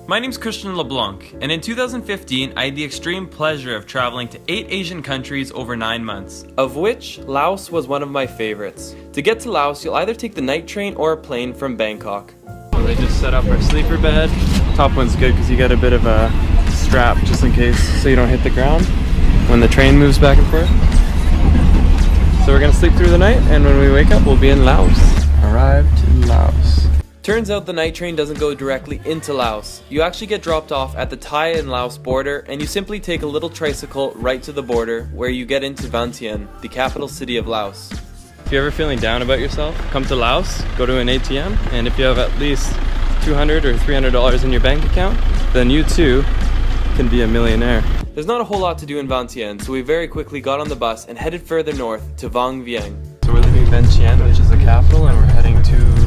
My name's Christian LeBlanc, and in 2015 I had the extreme pleasure of traveling to 8 Asian countries over 9 months, of which Laos was one of my favorites. To get to Laos, you'll either take the night train or a plane from Bangkok. So they just set up our sleeper bed. Top one's good because you got a bit of a strap just in case so you don't hit the ground when the train moves back and forth. So we're gonna sleep through the night, and when we wake up we'll be in Laos. Arrived in Laos. Turns out the night train doesn't go directly into Laos. You actually get dropped off at the Thai and Laos border, and you simply take a little tricycle right to the border where you get into Vientiane, the capital city of Laos. If you're ever feeling down about yourself, come to Laos, go to an ATM, and if you have at least $200 or $300 in your bank account, then you too can be a millionaire. There's not a whole lot to do in Vientiane, so we very quickly got on the bus and headed further north to Vang Vieng. So we're leaving Vientiane, which is the capital, and we're heading to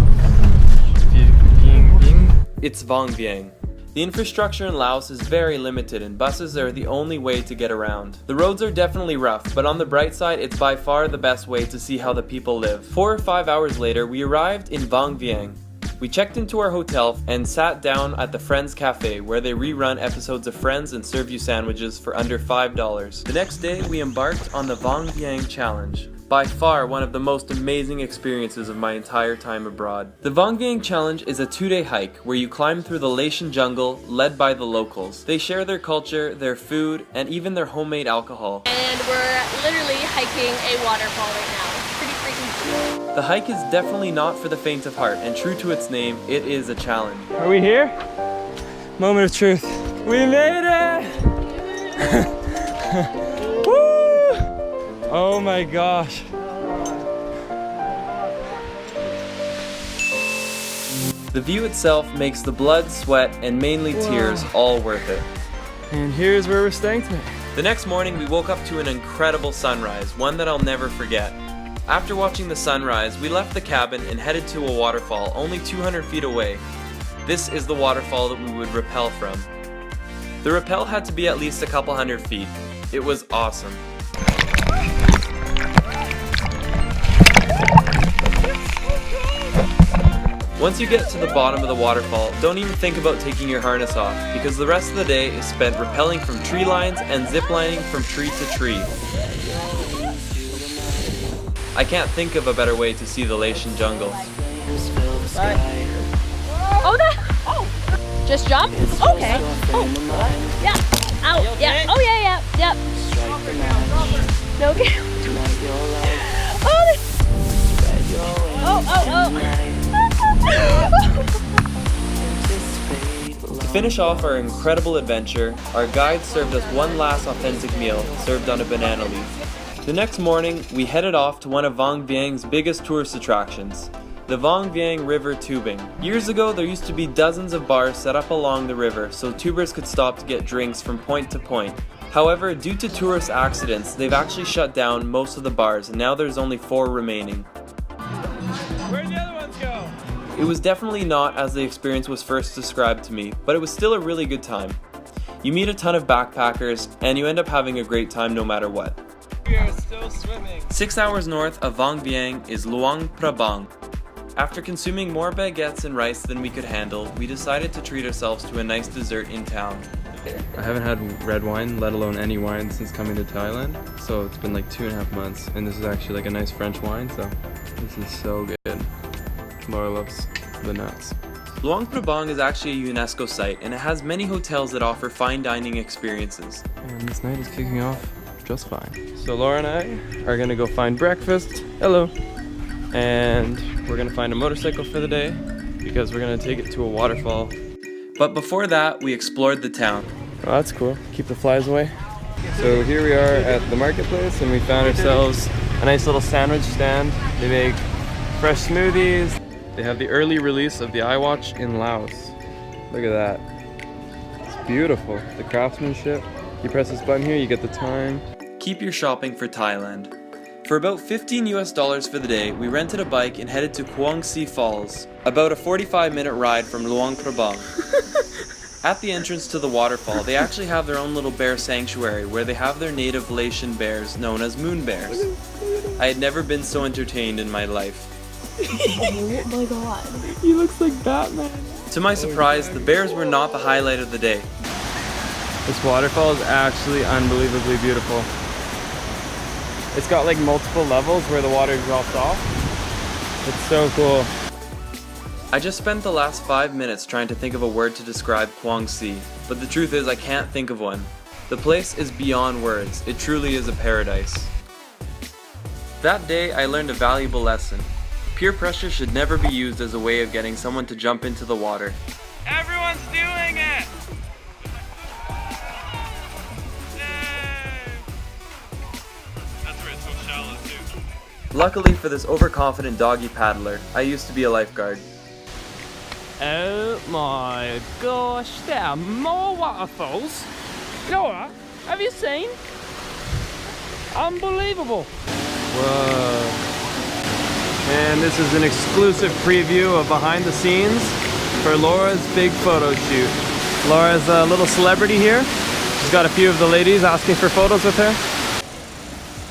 It's Vang Vieng. The infrastructure in Laos is very limited and buses are the only way to get around. The roads are definitely rough, but on the bright side, it's by far the best way to see how the people live. 4 or 5 hours later, we arrived in Vang Vieng. We checked into our hotel and sat down at the Friends Cafe, where they rerun episodes of Friends and serve you sandwiches for under $5. The next day, we embarked on the Vang Vieng Challenge. By far one of the most amazing experiences of my entire time abroad. The Vang Vieng Challenge is a 2-day hike where you climb through the Laotian jungle led by the locals. They share their culture, their food, and even their homemade alcohol. And we're literally hiking a waterfall right now. It's pretty freaking cool. The hike is definitely not for the faint of heart, and true to its name, it is a challenge. Are we here? Moment of truth. We made it! Woo! Oh my gosh. The view itself makes the blood, sweat, and mainly tears all worth it. And here's where we're staying tonight. The next morning we woke up to an incredible sunrise, one that I'll never forget. After watching the sunrise, we left the cabin and headed to a waterfall only 200 feet away. This is the waterfall that we would rappel from. The rappel had to be at least a couple hundred feet. It was awesome. Once you get to the bottom of the waterfall, don't even think about taking your harness off, because the rest of the day is spent rappelling from tree lines and ziplining from tree to tree. I can't think of a better way to see the Laotian jungle. Oh, just jump? Okay. Oh, yeah. Ow, yeah. Oh, yeah, yeah, yep. No, okay. To finish off our incredible adventure, our guide served us one last authentic meal, served on a banana leaf. The next morning, we headed off to one of Vang Vieng's biggest tourist attractions, the Vang Vieng River tubing. Years ago, there used to be dozens of bars set up along the river so tubers could stop to get drinks from point to point. However, due to tourist accidents, they've actually shut down most of the bars, and now there's only 4 remaining. Where'd the other ones go? It was definitely not as the experience was first described to me, but it was still a really good time. You meet a ton of backpackers, and you end up having a great time no matter what. We are still swimming. 6 hours north of Vang Vieng is Luang Prabang. After consuming more baguettes and rice than we could handle, we decided to treat ourselves to a nice dessert in town. I haven't had red wine, let alone any wine, since coming to Thailand, so it's been like 2.5 months, and this is actually like a nice French wine, so this is so good. Laura loves the nuts. Luang Prabang is actually a UNESCO site, and it has many hotels that offer fine dining experiences. And this night is kicking off just fine. So Laura and I are gonna go find breakfast. Hello. And we're gonna find a motorcycle for the day because we're gonna take it to a waterfall. But before that, we explored the town. Oh, that's cool. Keep the flies away. So here we are at the marketplace, and we found ourselves a nice little sandwich stand. They make fresh smoothies. They have the early release of the iWatch in Laos. Look at that. It's beautiful. The craftsmanship. You press this button here, you get the time. Keep your shopping for Thailand. For about $15 for the day, we rented a bike and headed to Kuang Si Falls, about a 45-minute ride from Luang Prabang. At the entrance to the waterfall, they actually have their own little bear sanctuary where they have their native Laotian bears known as moon bears. I had never been so entertained in my life. Oh my god. He looks like Batman. To my surprise, the bears were not the highlight of the day. This waterfall is actually unbelievably beautiful. It's got like multiple levels where the water drops off. It's so cool. I just spent the last 5 minutes trying to think of a word to describe Quang Si, but the truth is I can't think of one. The place is beyond words. It truly is a paradise. That day, I learned a valuable lesson. Peer pressure should never be used as a way of getting someone to jump into the water. Everyone's doing it! Luckily for this overconfident doggy paddler, I used to be a lifeguard. Oh my gosh, there are more waterfalls. Laura, have you seen? Unbelievable. Whoa. And this is an exclusive preview of behind the scenes for Laura's big photo shoot. Laura's a little celebrity here. She's got a few of the ladies asking for photos with her.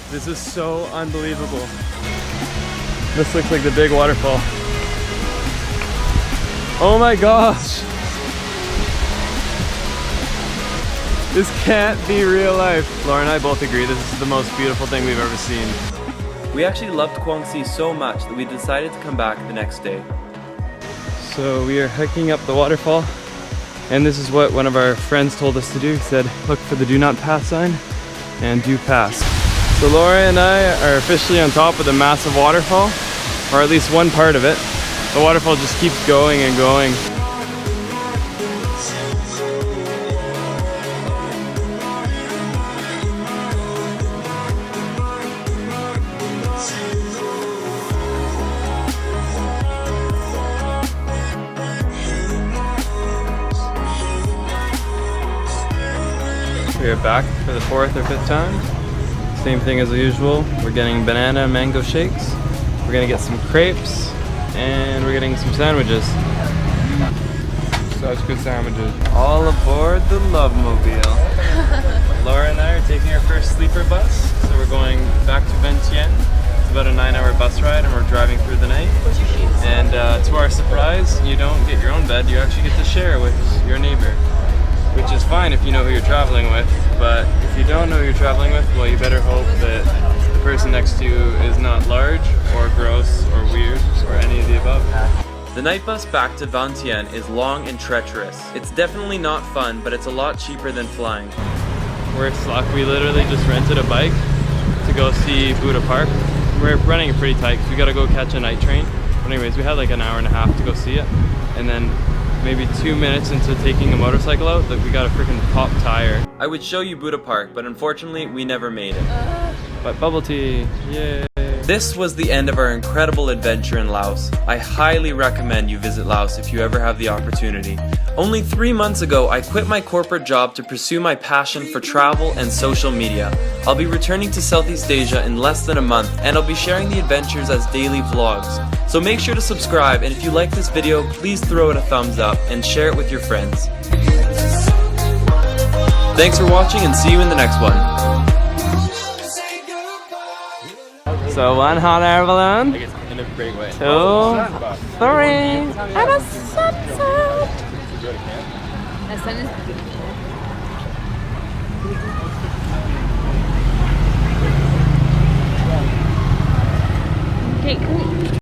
This is so unbelievable. This looks like the big waterfall. Oh my gosh! This can't be real life. Laura and I both agree this is the most beautiful thing we've ever seen. We actually loved Quang Si so much that we decided to come back the next day. So we are hiking up the waterfall, and this is what one of our friends told us to do. He said, look for the do not pass sign and do pass. So Laura and I are officially on top of the massive waterfall, or at least one part of it. The waterfall just keeps going and going. We are back for the 4th or 5th time. Same thing as usual. We're getting banana and mango shakes. We're gonna get some crepes, and we're getting some sandwiches. Such good sandwiches. All aboard the Love Mobile. Laura and I are taking our first sleeper bus, so we're going back to Vientiane. It's about a 9-hour bus ride, and we're driving through the night. And to our surprise, you don't get your own bed, you actually get to share with your neighbor. Which is fine if you know who you're traveling with, but if you don't know who you're traveling with, well, you better hope that the person next to you is not large, or gross, or weird, or any of the above. The night bus back to Vientiane is long and treacherous. It's definitely not fun, but it's a lot cheaper than flying. Worst luck, we literally just rented a bike to go see Buddha Park. We're running it pretty tight because we gotta go catch a night train. But anyways, we had like an hour and a half to go see it, and then maybe 2 minutes into taking the motorcycle out, that we got a freaking pop tire. I would show you Buddha Park, but unfortunately, we never made it. But bubble tea, yay! This was the end of our incredible adventure in Laos. I highly recommend you visit Laos if you ever have the opportunity. Only 3 months ago, I quit my corporate job to pursue my passion for travel and social media. I'll be returning to Southeast Asia in less than a month, and I'll be sharing the adventures as daily vlogs. So make sure to subscribe, and if you like this video, please throw it a thumbs up and share it with your friends. Thanks for watching, and see you in the next one. So 1 hot air balloon, In a great way. 2, 3, And a sunset. The sun is beautiful.